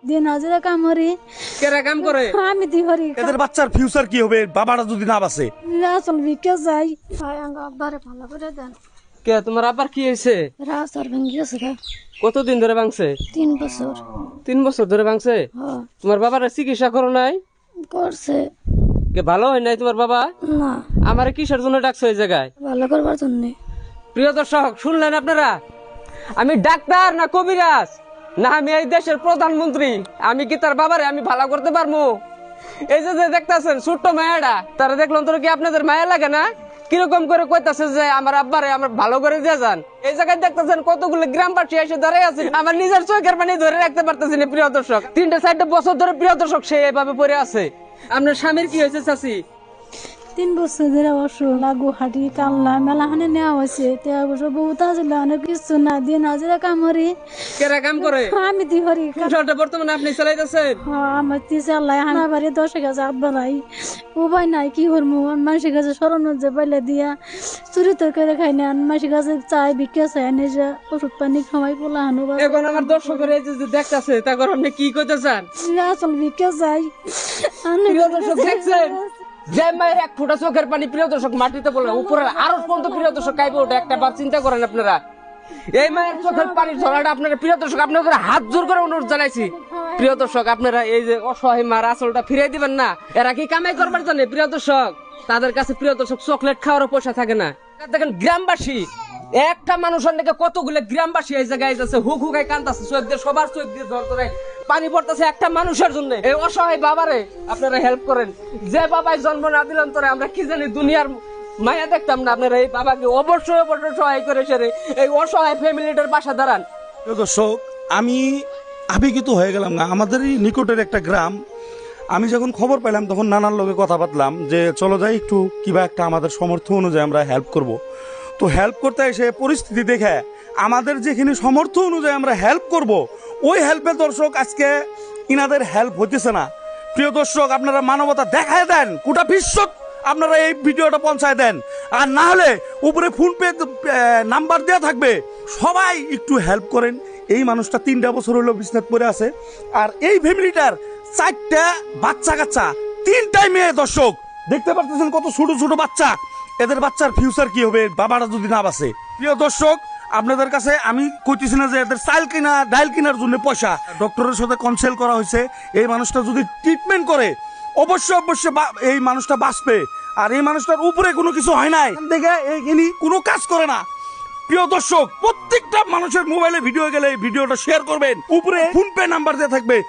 দিন হাজিরা কাম করি। কেরা কাম করে? আমি দি করি। এদের বাচ্চার ফিউচার কি হবে বাবারা যদি না বাঁচে? রাসল বিকে যাই। ভাই আঙ্গা আব্বারে ভালো করে দেন। কে তোমার আবার কি হয়েছে? রাসল ভেঙে গেছে গা। কতদিন ধরে ভাঙছে? 3 বছর। 3 বছর ধরে ভাঙছে? হ্যাঁ তোমার বাবার চিকিৎসা করো নাই? করছে কে ভালো হয় নাই তোমার বাবা? না, আমারে কিসের জন্য ডাকছো এই জায়গায়? ভালো করবার জন্য। প্রিয় দর্শক শুনলেন আপনারা, আমি ডাক্তার না কবিরাজ না আমি এই দেশের প্রধানমন্ত্রী, আমি কি তার বাবারে আমি ভালো করতে পারবো? এই যে দেখতেছেন ছোট্ট মায়াটা, তারা দেখলাম তোর কি আপনাদের মায়া লাগে না? কিরকম করে কইতাছে যে আমার আব্বারে আমার ভালো করে দিয়ে যান। এই জায়গায় দেখতেছেন কতগুলো গ্রামবাসী এসে দাঁড়ায় আছে, আমার নিজের চোখের পানি ধরে রাখতে পারতেছি না। প্রিয় দর্শক 3-4 বছর ধরে প্রিয় দর্শক সে এভাবে পড়ে আছে। আপনার স্বামীর কি হয়েছে চাচি? 3 বছর ধরে অসুখ লাগু হাঁটি কাল্লা মেলাখানে নেওয়া হয়েছে। তে অবশ্য বহুত আসলে অনেক কিছু না। দিন হাজিরা কাম করি। কেরা কাম করে? আমি দি করি। সংসারটা বর্তমানে আপনি চালাইতেছেন? আমার তিসে আল্লাহ হানা বাড়ি 10,000 আব্বা নাই, উপায় নাই কি করবো। মানুষের কাছে স্মরণ যে পাইলে দিয়া চুরি তো করে খাই না। মানুষের কাছে চাই ভিক্ষা চাই নিজে ওষুধ পানি খাওয়াই পোলা হানো। এখন আমার দর্শকের এই যে দেখতেছে তা করে আপনি কি কইতে চান? আসল ভিক্ষা চাই। প্রিয় দর্শক দেখছেন যে মায়ের 1 ফোঁটা চোখের পানি প্রিয় দর্শক মাটিতে পড়ে উপরে আরো পর্যন্ত প্রিয় দর্শক কাইবে ওঠে। একটা বার চিন্তা করেন আপনারা, এই মায়ের চোখের পানির ঝরাটা আপনারা প্রিয় দর্শক আপনাদের হাত জোর করে অনুরোধ জানাইছি। প্রিয় দর্শক আপনারা এই যে অসহায় মার আসলটা ফিরিয়ে দিবেন না। এরা কি কামাই করবার জানে? প্রিয় দর্শক তাদের কাছে প্রিয় দর্শক চকলেট খাওয়ারও পয়সা থাকে না। দেখেন গ্রামবাসী একটা মানুষের নাকি কতগুলো গ্রামবাসী এই জায়গায় যাচ্ছে হুক হুকায় কান্দাছে, চোখ দিয়ে সবার চোখ দিয়ে ঝর ধরে পানি পড়তেছে একটা মানুষের জন্য। এই অসহায় বাবারে আপনারা হেল্প করেন। যে বাবাই জন্ম না দিলাম তোরে আমরা কি জানি দুনিয়ার মায়া দেখতাম না। আপনারা এই বাবাকে অবশ্যই অবশ্যই সহায় করে সেরে এই অসহায় ফ্যামিলিটার পাশে দাঁড়ান। প্রিয় দর্শক আমি আবেগিত হয়ে গেলাম না। আমাদেরই নিকটের একটা গ্রাম। আমি যখন খবর পেলাম তখন নানার লোকে কথা বাতলাম যে চলো যাই একটু কিবা একটা আমাদের সামর্থ্য অনুযায়ী আমরা হেল্প করব। তো হেল্প করতে এসে পরিস্থিতি দেখে আমাদের যেখানে সামর্থ্য অনুযায়ী আমরা হেল্প করব, ওই হেল্পে দর্শক আজকে ইনাদের হেল্প হইতেছে না। প্রিয় দর্শক আপনারা মানবতা দেখায় দেন, গোটা বিশ্ব আপনারা এই ভিডিওটা পৌঁছায় দেন। আর না হলে উপরে ফোন পে নাম্বার দেওয়া থাকবে, সবাই একটু হেল্প করেন। এই মানুষটা 3টা বছর হলো বিছনাত পড়ে আছে, আর এই ফ্যামিলিটার 4টা বাচ্চা কাচ্চা, 3টাই মেয়ে। দর্শক দেখতে পাচ্ছেন কত ছোট ছোট বাচ্চা। এদের বাচ্চার ফিউচার কি হবে বাবারা যদি না বাঁচে? প্রিয় দর্শক আপনাদের কাছে আমি কইতেছি না যে এদের চাল কিনা ডাইল কেনার জন্য পয়সা। ডক্টরের সাথে কনসাল্ট করা হয়েছে, এই মানুষটা যদি ট্রিটমেন্ট করে অবশ্যই অবশ্যই এই মানুষটা বাঁচবে। আর এই মানুষটার উপরে কোনো কিছু হয় নাই, দেখে ইনি কোনো কাজ করে না। প্রিয় দর্শক প্রত্যেকটা মানুষের মোবাইলে ভিডিও গেলে এই ভিডিওটা শেয়ার করবেন, উপরে ফোন পে নাম্বার দেওয়া থাকবে।